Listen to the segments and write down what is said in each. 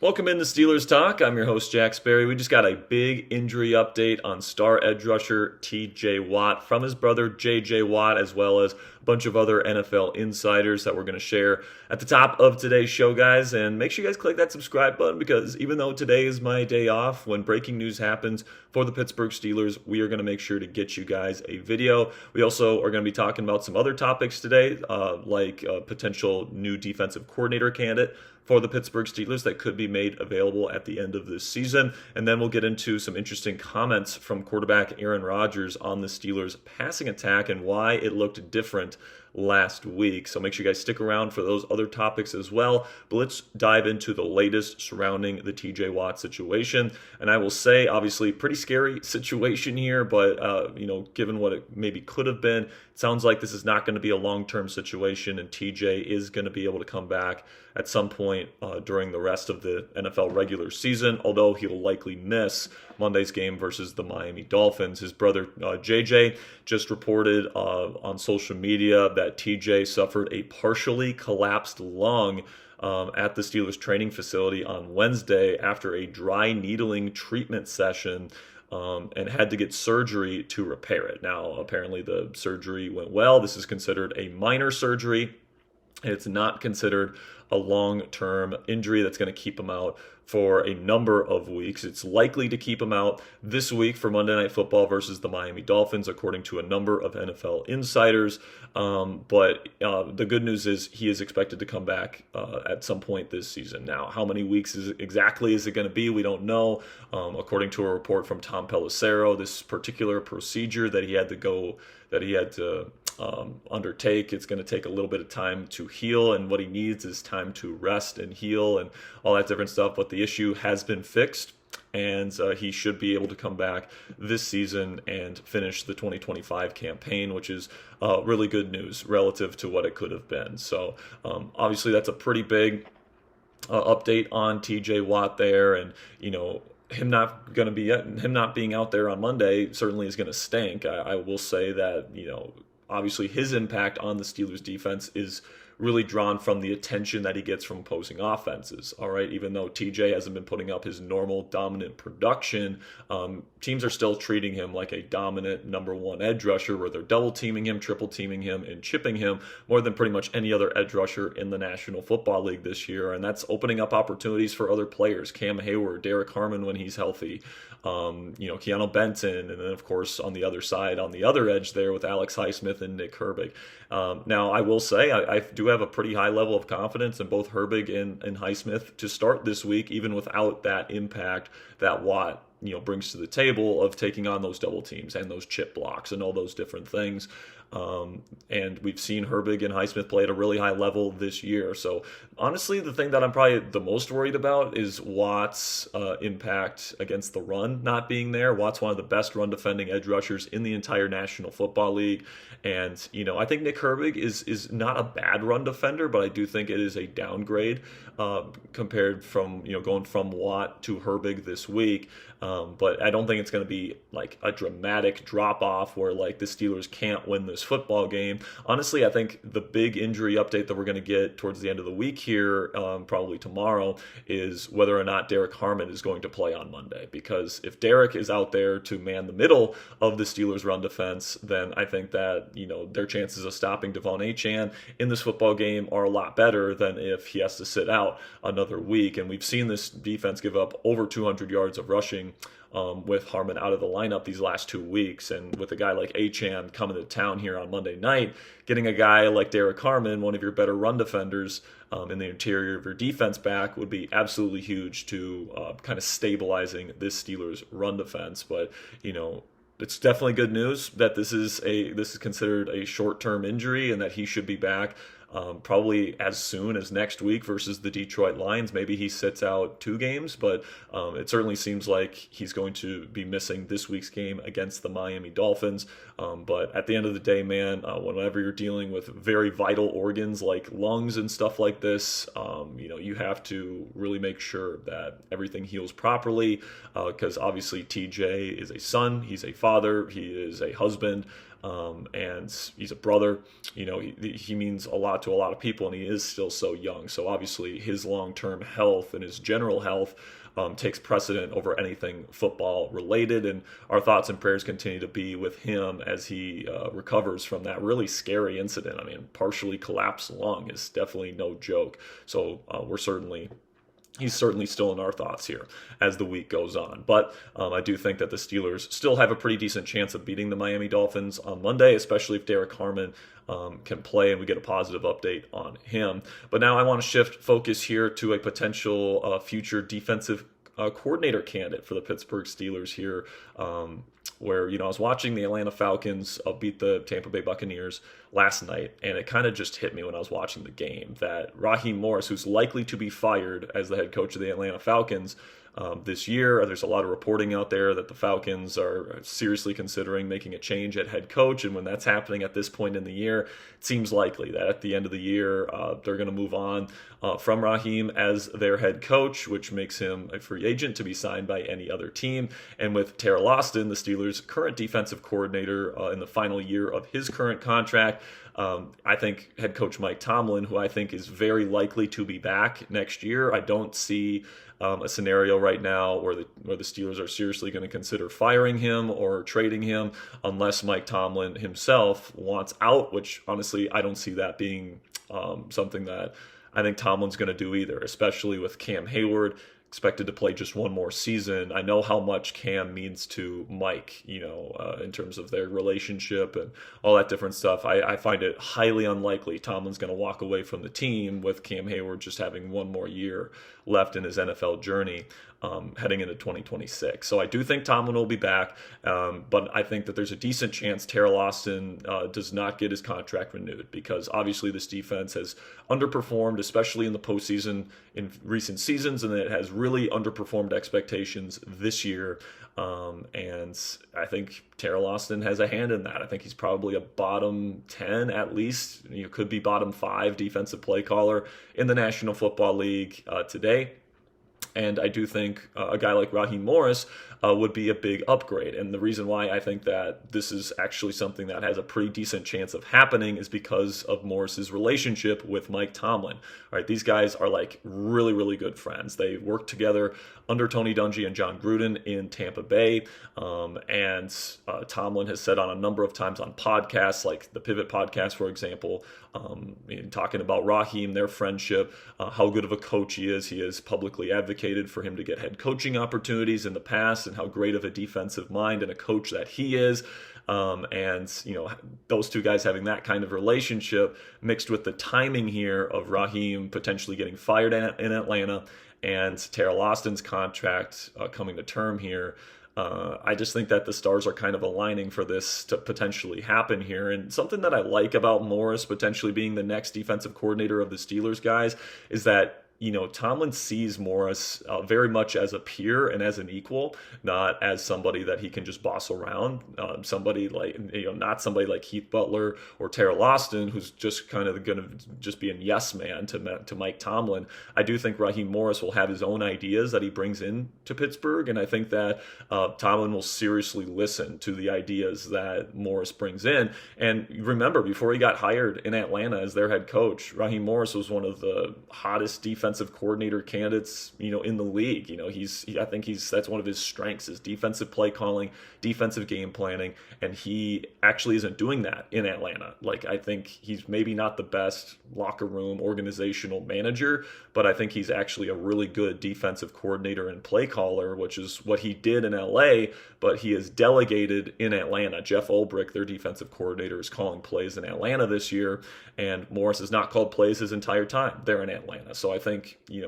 Welcome into Steelers Talk. I'm your host, Jack Sperry. We just got a big injury update on star edge rusher TJ Watt from his brother JJ Watt, as well as a bunch of other NFL insiders that we're going to share at the top of today's show, guys. And make sure you guys click that subscribe button because even though today is my day off, when breaking news happens for the Pittsburgh Steelers, we are going to make sure to get you guys a video. We also are going to be talking about some other topics today, like a potential new defensive coordinator candidate for the Pittsburgh Steelers that could be made available at the end of this season. And then we'll get into some interesting comments from quarterback Aaron Rodgers on the Steelers' passing attack and why it looked different last week. So make sure you guys stick around for those other topics as well. But let's dive into the latest surrounding the TJ Watt situation. And I will say, obviously, pretty scary situation here, but given what it maybe could have been, it sounds like this is not going to be a long-term situation, and TJ is going to be able to come back at some point during the rest of the NFL regular season, although he'll likely miss Monday's game versus the Miami Dolphins. His brother JJ just reported on social media that TJ suffered a partially collapsed lung at the Steelers training facility on Wednesday after a dry needling treatment session and had to get surgery to repair it. Now, apparently the surgery went well. This is considered a minor surgery. It's not considered a long-term injury that's going to keep him out for a number of weeks. It's likely to keep him out this week for Monday Night Football versus the Miami Dolphins, according to a number of NFL insiders. But the good news is he is expected to come back at some point this season. Now, how many weeks exactly is it going to be? We don't know. According to a report from Tom Pelissero, this particular procedure that he had to undertake, it's going to take a little bit of time to heal, and what he needs is time to rest and heal and all that different stuff. But the issue has been fixed, and he should be able to come back this season and finish the 2025 campaign, which is really good news relative to what it could have been. So obviously that's a pretty big update on TJ Watt there, and him not being out there on Monday certainly is going to stink. I will say that obviously his impact on the Steelers defense is really drawn from the attention that he gets from opposing offenses. All right, even though TJ hasn't been putting up his normal dominant production, teams are still treating him like a dominant number one edge rusher, where they're double teaming him, triple teaming him, and chipping him more than pretty much any other edge rusher in the National Football League this year. And that's opening up opportunities for other players: Cam Hayward, Derek Harmon when he's healthy, Keanu Benton, and then of course on the other side, on the other edge there with Alex Highsmith and Nick Herbig. Now I will say I do have a pretty high level of confidence in both Herbig and Highsmith to start this week, even without that impact that Watt brings to the table of taking on those double teams and those chip blocks and all those different things. And we've seen Herbig and Highsmith play at a really high level this year. So honestly, the thing that I'm probably the most worried about is Watt's impact against the run not being there. Watt's one of the best run defending edge rushers in the entire National Football League. And, I think Nick Herbig is not a bad run defender, but I do think it is a downgrade compared from, going from Watt to Herbig this week. But I don't think it's going to be like a dramatic drop off where like the Steelers can't win this football game. Honestly, I think the big injury update that we're going to get towards the end of the week here, probably tomorrow, is whether or not Derek Harmon is going to play on Monday. Because if Derek is out there to man the middle of the Steelers run defense, then I think that, their chances of stopping Devon Achane in this football game are a lot better than if he has to sit out another week. And we've seen this defense give up over 200 yards of rushing with Harmon out of the lineup these last 2 weeks. And with a guy like Achane coming to town here on Monday night, getting a guy like Derek Harmon, one of your better run defenders in the interior of your defense back, would be absolutely huge to kind of stabilizing this Steelers run defense. But, it's definitely good news that this is considered a short-term injury and that he should be back probably as soon as next week versus the Detroit Lions. Maybe he sits out 2 games, but it certainly seems like he's going to be missing this week's game against the Miami Dolphins. But at the end of the day, man, whenever you're dealing with very vital organs like lungs and stuff like this, you have to really make sure that everything heals properly, because obviously TJ is a son, he's a father, he is a husband, and he's a brother. He means a lot to a lot of people, and he is still so young. So obviously his long-term health and his general health takes precedent over anything football related, and our thoughts and prayers continue to be with him as he recovers from that really scary incident. I mean, partially collapsed lung is definitely no joke. So he's certainly still in our thoughts here as the week goes on. But I do think that the Steelers still have a pretty decent chance of beating the Miami Dolphins on Monday, especially if Derek Harmon can play and we get a positive update on him. But now I want to shift focus here to a potential future defensive coordinator candidate for the Pittsburgh Steelers here, where I was watching the Atlanta Falcons beat the Tampa Bay Buccaneers last night, and it kind of just hit me when I was watching the game that Raheem Morris, who's likely to be fired as the head coach of the Atlanta Falcons this year, there's a lot of reporting out there that the Falcons are seriously considering making a change at head coach, and when that's happening at this point in the year, it seems likely that at the end of the year they're going to move on from Raheem as their head coach, which makes him a free agent to be signed by any other team. And with Teryl Austin, the Steelers' current defensive coordinator, in the final year of his current contract, I think head coach Mike Tomlin, who I think is very likely to be back next year, I don't see a scenario right now where the Steelers are seriously going to consider firing him or trading him unless Mike Tomlin himself wants out, which honestly I don't see that being something that I think Tomlin's going to do either, especially with Cam Hayward expected to play just one more season. I know how much Cam means to Mike, in terms of their relationship and all that different stuff. I find it highly unlikely Tomlin's going to walk away from the team with Cam Hayward just having one more year left in his NFL journey heading into 2026. So I do think Tomlin will be back, but I think that there's a decent chance Teryl Austin does not get his contract renewed because obviously this defense has underperformed, especially in the postseason in recent seasons, and it has really underperformed expectations this year. And I think Teryl Austin has a hand in that. I think he's probably a bottom 10 at least. Could be bottom 5 defensive play caller in the National Football League today. And I do think a guy like Raheem Morris would be a big upgrade. And the reason why I think that this is actually something that has a pretty decent chance of happening is because of Morris's relationship with Mike Tomlin. All right, these guys are like really, really good friends. They worked together under Tony Dungy and John Gruden in Tampa Bay. And Tomlin has said on a number of times on podcasts, like the Pivot podcast, for example, talking about Raheem, their friendship, how good of a coach he is. He has publicly advocated for him to get head coaching opportunities in the past and how great of a defensive mind and a coach that he is. And those two guys having that kind of relationship mixed with the timing here of Raheem potentially getting fired in Atlanta and Teryl Austin's contract coming to term here. I just think that the stars are kind of aligning for this to potentially happen here. And something that I like about Morris potentially being the next defensive coordinator of the Steelers, guys, is that Tomlin sees Morris very much as a peer and as an equal, not as somebody that he can just boss around. Somebody like, not somebody like Keith Butler or Teryl Austin, who's just kind of going to just be a yes man to Mike Tomlin. I do think Raheem Morris will have his own ideas that he brings in to Pittsburgh, and I think that Tomlin will seriously listen to the ideas that Morris brings in. And remember, before he got hired in Atlanta as their head coach, Raheem Morris was one of the hottest defensive coordinator candidates, in the league. I think that's one of his strengths is defensive play calling, defensive game planning, and he actually isn't doing that in Atlanta. Like, I think he's maybe not the best locker room organizational manager, but I think he's actually a really good defensive coordinator and play caller, which is what he did in LA, but he is delegated in Atlanta. Jeff Ulbrich, their defensive coordinator, is calling plays in Atlanta this year, and Morris has not called plays his entire time there in Atlanta. So I think,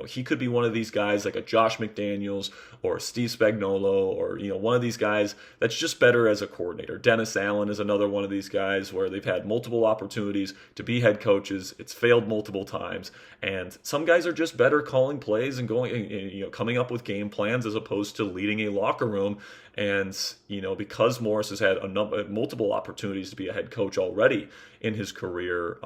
he could be one of these guys like a Josh McDaniels or Steve Spagnuolo or, one of these guys that's just better as a coordinator. Dennis Allen is another one of these guys where they've had multiple opportunities to be head coaches. It's failed multiple times. And some guys are just better calling plays and coming up with game plans as opposed to leading a locker room. And, because Morris has had multiple opportunities to be a head coach already in his career,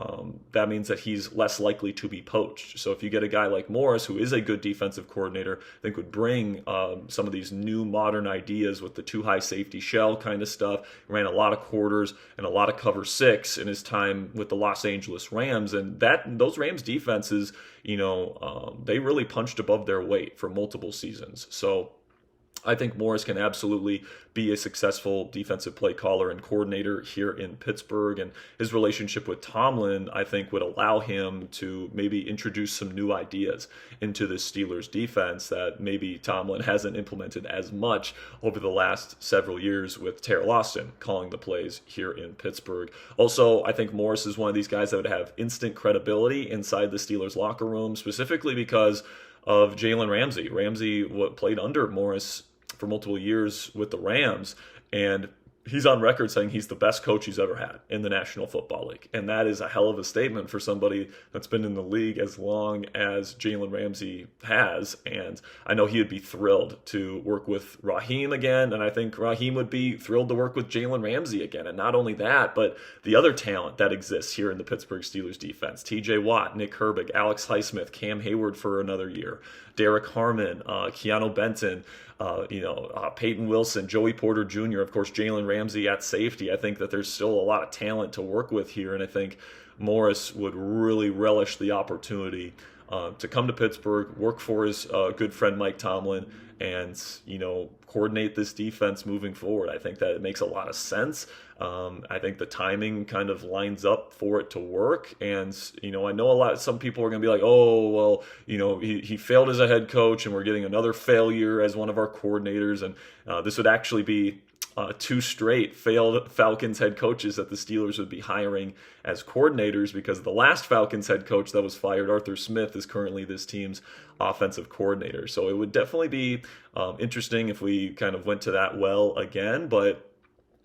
that means that he's less likely to be poached. So if you get a guy like Morris, who is a good defensive coordinator, I think would bring some of these new modern ideas with the too high safety shell kind of stuff. He ran a lot of quarters and a lot of cover six in his time with the Los Angeles Rams, and those Rams defenses, they really punched above their weight for multiple seasons. So I think Morris can absolutely be a successful defensive play caller and coordinator here in Pittsburgh, and his relationship with Tomlin, I think, would allow him to maybe introduce some new ideas into the Steelers defense that maybe Tomlin hasn't implemented as much over the last several years with Teryl Austin calling the plays here in Pittsburgh. Also, I think Morris is one of these guys that would have instant credibility inside the Steelers locker room, specifically because of Jalen Ramsey. Ramsey played under Morris for multiple years with the Rams, and he's on record saying he's the best coach he's ever had in the National Football League. And that is a hell of a statement for somebody that's been in the league as long as Jalen Ramsey has. And I know he would be thrilled to work with Raheem again, and I think Raheem would be thrilled to work with Jalen Ramsey again. And not only that, but the other talent that exists here in the Pittsburgh Steelers defense: TJ Watt, Nick Herbig, Alex Highsmith, Cam Hayward for another year, Derek Harmon, Keanu Benton, Peyton Wilson, Joey Porter Jr., of course, Jalen Ramsey at safety. I think that there's still a lot of talent to work with here, and I think Morris would really relish the opportunity to come to Pittsburgh, work for his good friend Mike Tomlin, and coordinate this defense moving forward. I think that it makes a lot of sense. I think the timing kind of lines up for it to work. And, I know some people are going to be like, oh, well, he failed as a head coach and we're getting another failure as one of our coordinators. And this would actually be two straight failed Falcons head coaches that the Steelers would be hiring as coordinators, because the last Falcons head coach that was fired, Arthur Smith, is currently this team's offensive coordinator. So it would definitely be interesting if we kind of went to that well again. But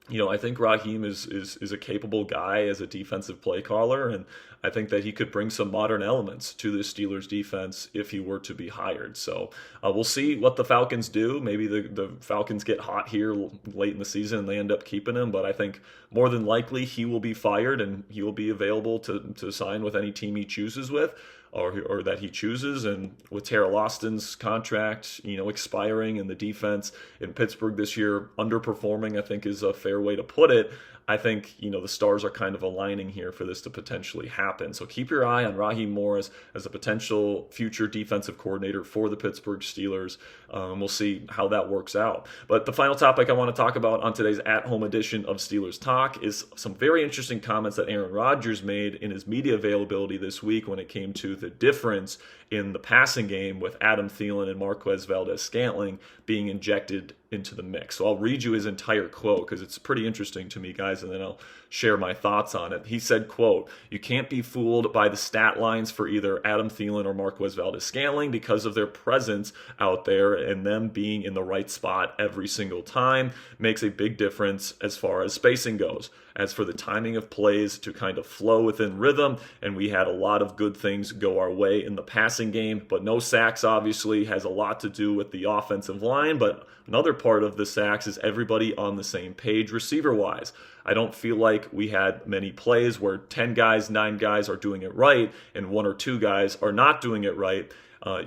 I think Raheem is a capable guy as a defensive play caller, and I think that he could bring some modern elements to the Steelers defense if he were to be hired. So we'll see what the Falcons do. Maybe the Falcons get hot here late in the season and they end up keeping him, but I think more than likely he will be fired and he will be available to sign with any team he chooses with. Or that he chooses. And with Teryl Austin's contract, expiring, and the defense in Pittsburgh this year underperforming, I think is a fair way to put it. I think, the stars are kind of aligning here for this to potentially happen. So keep your eye on Raheem Morris as a potential future defensive coordinator for the Pittsburgh Steelers. We'll see how that works out. But the final topic I want to talk about on today's at-home edition of Steelers Talk is some very interesting comments that Aaron Rodgers made in his media availability this week when it came to the difference in the passing game with Adam Thielen and Marquez Valdes-Scantling being injected into the mix. So I'll read you his entire quote because it's pretty interesting to me, guys, and then I'll share my thoughts on it. He said, quote, "You can't be fooled by the stat lines for either Adam Thielen or Marquez Valdes-Scantling because of their presence out there, and them being in the right spot every single time makes a big difference as far as spacing goes. As for the timing of plays to kind of flow within rhythm, and we had a lot of good things go our way in the passing game, but no sacks obviously has a lot to do with the offensive line, but another part of the sacks is everybody on the same page receiver-wise. I don't feel like we had many plays where 10 guys, 9 guys are doing it right, and 1 or 2 guys are not doing it right.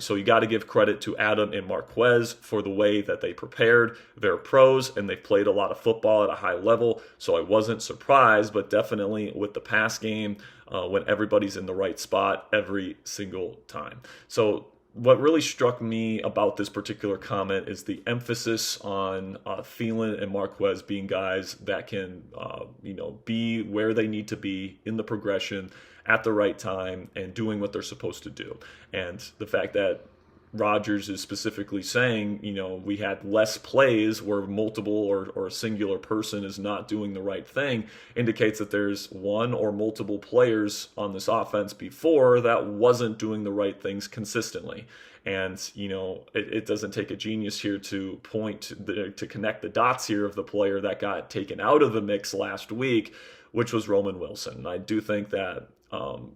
So you got to give credit to Adam and Marquez for the way that they prepared. They're pros, and they've played a lot of football at a high level, so I wasn't surprised, but definitely with the pass game, when everybody's in the right spot every single time." So what really struck me about this particular comment is the emphasis on Thielen and Marquez being guys that can, be where they need to be in the progression at the right time and doing what they're supposed to do. And the fact that Rodgers is specifically saying, we had less plays where multiple or a singular person is not doing the right thing indicates that there's one or multiple players on this offense before that wasn't doing the right things consistently. And, it doesn't take a genius here to to connect the dots here of the player that got taken out of the mix last week, which was Roman Wilson. And I do think that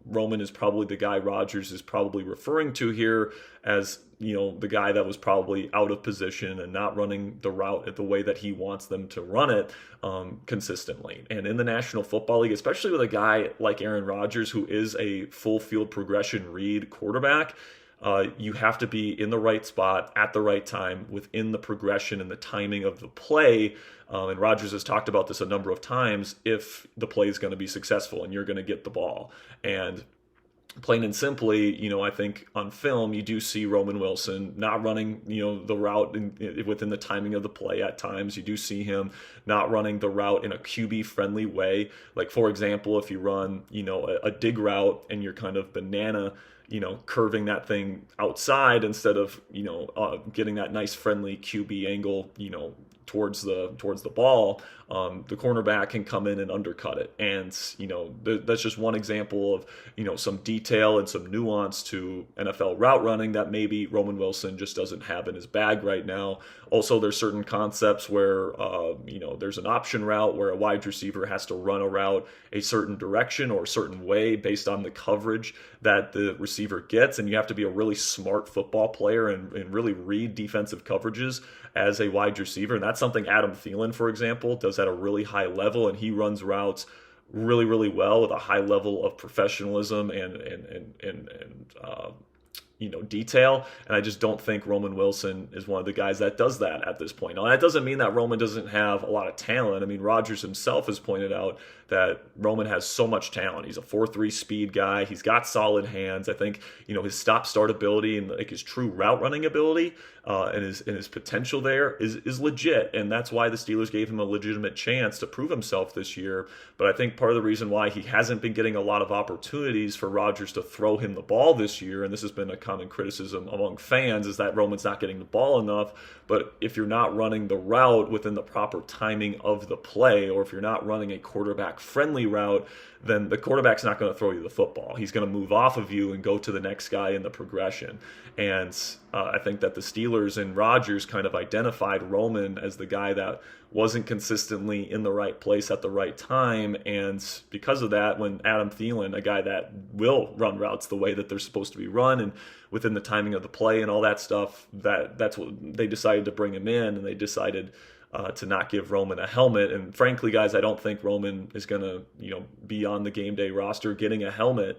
Roman is probably the guy Rodgers is probably referring to here as, the guy that was probably out of position and not running the route at the way that he wants them to run it consistently. And in the National Football League, especially with a guy like Aaron Rodgers, who is a full field progression read quarterback, you have to be in the right spot at the right time within the progression and the timing of the play. And Rodgers has talked about this a number of times if the play is going to be successful and you're going to get the ball. And plain and simply, I think on film, you do see Roman Wilson not running, the route within the timing of the play at times. You do see him not running the route in a QB-friendly way. Like, for example, if you run, a dig route and you're kind of banana, curving that thing outside instead of, getting that nice friendly QB angle, towards the ball, the cornerback can come in and undercut it. And, that's just one example of, some detail and some nuance to NFL route running that maybe Roman Wilson just doesn't have in his bag right now. Also, there's certain concepts where, there's an option route where a wide receiver has to run a route a certain direction or a certain way based on the coverage that the receiver gets. And you have to be a really smart football player and really read defensive coverages as a wide receiver. And that's something Adam Thielen, for example, does at a really high level, and he runs routes really, really well with a high level of professionalism and detail. And I just don't think Roman Wilson is one of the guys that does that at this point. Now, that doesn't mean that Roman doesn't have a lot of talent. I mean, Rodgers himself has pointed out that Roman has so much talent. He's a 4.3 speed guy. He's got solid hands. I think, his stop-start ability and like his true route running ability and his potential there is legit. And that's why the Steelers gave him a legitimate chance to prove himself this year. But I think part of the reason why he hasn't been getting a lot of opportunities for Rodgers to throw him the ball this year, and this has been a common criticism among fans, is that Roman's not getting the ball enough. But if you're not running the route within the proper timing of the play, or if you're not running a quarterback-friendly route, then the quarterback's not going to throw you the football. He's going to move off of you and go to the next guy in the progression. And I think that the Steelers and Rodgers kind of identified Roman as the guy that wasn't consistently in the right place at the right time. And because of that, when Adam Thielen, a guy that will run routes the way that they're supposed to be run and within the timing of the play and all that stuff, that's what they decided to bring him in, and they decided to not give Roman a helmet. And frankly, guys, I don't think Roman is going to, be on the game day roster getting a helmet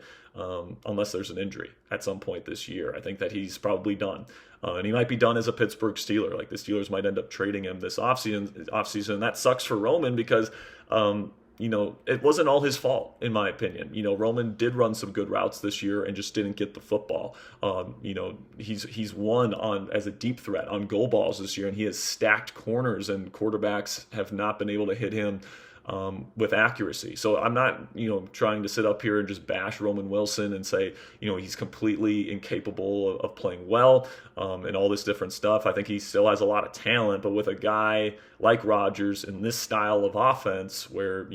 unless there's an injury at some point this year. I think that he's probably done. And he might be done as a Pittsburgh Steeler. Like, the Steelers might end up trading him this offseason. And that sucks for Roman because, it wasn't all his fault, in my opinion. Roman did run some good routes this year and just didn't get the football. He's won as a deep threat on goal balls this year, and he has stacked corners, and quarterbacks have not been able to hit him with accuracy. So I'm not, trying to sit up here and just bash Roman Wilson and say, he's completely incapable of playing well and all this different stuff. I think he still has a lot of talent, but with a guy like Rodgers in this style of offense where,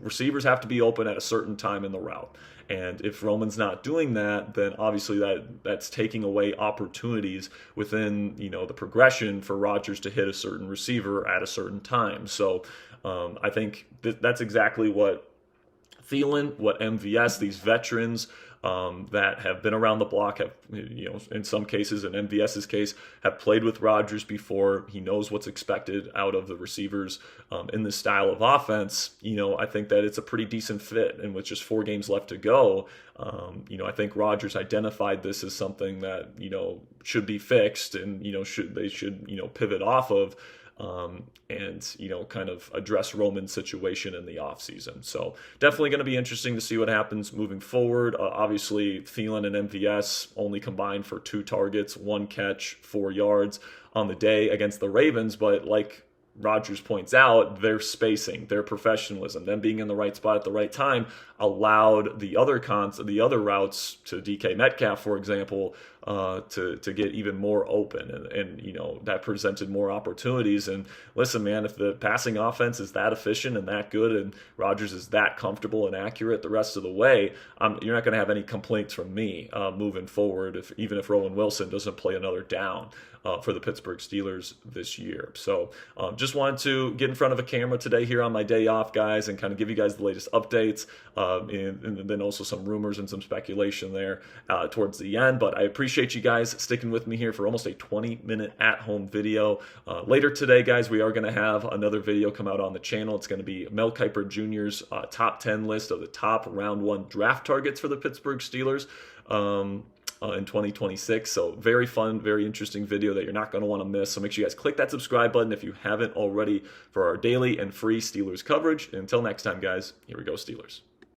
receivers have to be open at a certain time in the route. And if Roman's not doing that, then obviously that's taking away opportunities within, the progression for Rodgers to hit a certain receiver at a certain time. So I think that's exactly what Thielen, what MVS, these veterans that have been around the block, have, in some cases, in MVS's case, have played with Rodgers before. He knows what's expected out of the receivers in this style of offense. I think that it's a pretty decent fit. And with just 4 games left to go, I think Rodgers identified this as something that, should be fixed and, they should pivot off of. And kind of address Roman's situation in the offseason. So definitely going to be interesting to see what happens moving forward. Obviously, Thielen and MVS only combined for 2 targets, 1 catch, 4 yards on the day against the Ravens. But like Rodgers points out, their spacing, their professionalism, them being in the right spot at the right time allowed the other routes to DK Metcalf, for example, to get even more open, and that presented more opportunities. And listen, man, if the passing offense is that efficient and that good, and Rodgers is that comfortable and accurate the rest of the way, you're not going to have any complaints from me moving forward, even if Roman Wilson doesn't play another down for the Pittsburgh Steelers this year. So just wanted to get in front of a camera today here on my day off, guys, and kind of give you guys the latest updates, and then also some rumors and some speculation there towards the end. But I appreciate you guys sticking with me here for almost a 20-minute at-home video. Later today, guys, we are going to have another video come out on the channel. It's going to be Mel Kiper Jr.'s top 10 list of the top round 1 draft targets for the Pittsburgh Steelers. in 2026. So very fun, very interesting video that you're not going to want to miss. So make sure you guys click that subscribe button if you haven't already for our daily and free Steelers coverage. And until next time, guys, here we go, Steelers.